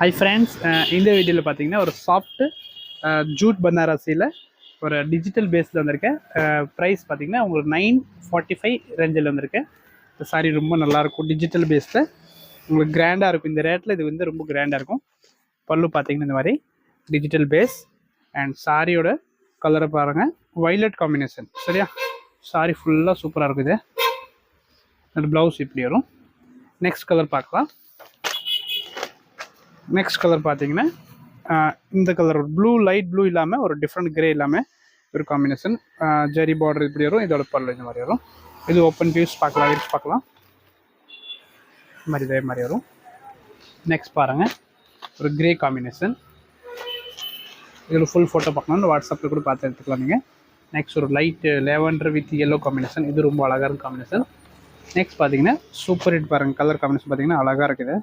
Hi friends, இந்த வீடியோவில் பார்த்தீங்கன்னா ஒரு சாஃப்ட்டு ஜூட் பனாரசியில் ஒரு டிஜிட்டல் பேஸில் வந்திருக்கேன். ப்ரைஸ் பார்த்தீங்கன்னா உங்களுக்கு 945 ரேஞ்சில் வந்திருக்கேன். இந்த சாரீ ரொம்ப நல்லாயிருக்கும். டிஜிட்டல் பேஸில் உங்களுக்கு கிராண்டாக இருக்கும். இந்த ரேட்டில் இது வந்து ரொம்ப கிராண்டாக இருக்கும். பல்லு பார்த்தீங்கன்னா இந்த மாதிரி டிஜிட்டல் பேஸ் அண்ட் சாரியோட கலரை பாருங்கள், வைலட் காம்பினேஷன். சரியா, சாரி ஃபுல்லாக சூப்பராக இருக்குது. அந்த ப்ளவுஸ் இப்படி வரும். நெக்ஸ்ட் கலர் பார்க்கலாம். நெக்ஸ்ட் கலர் பார்த்தீங்கன்னா இந்த கலர் ப்ளூ, லைட் ப்ளூ இல்லாமல் ஒரு டிஃப்ரெண்ட் கிரே இல்லாமல் ஒரு காம்பினேஷன். ஜரி பார்டர் இப்படி வரும். இதோட பல்லு இந்த மாதிரி வரும். இது ஓப்பன் வியூஸ் பார்க்கலாம், விரிச்சு பார்க்கலாம். இந்த மாதிரி இதே மாதிரி வரும். நெக்ஸ்ட் பாருங்கள், ஒரு கிரே காம்பினேஷன். இதில் ஃபுல் ஃபோட்டோ பார்க்கணும்னு வாட்ஸ்அப்பில் கூட பார்த்து எடுத்துக்கலாம் நீங்கள். நெக்ஸ்ட் ஒரு light lavender with yellow combination. இது ரொம்ப அழகாக இருக்கும் காம்பினேஷன். நெக்ஸ்ட் பார்த்தீங்கன்னா சூப்பர் ஹிட் பாருங்கள். கலர் காம்பினேஷன் பார்த்தீங்கன்னா அழகாக இருக்குது.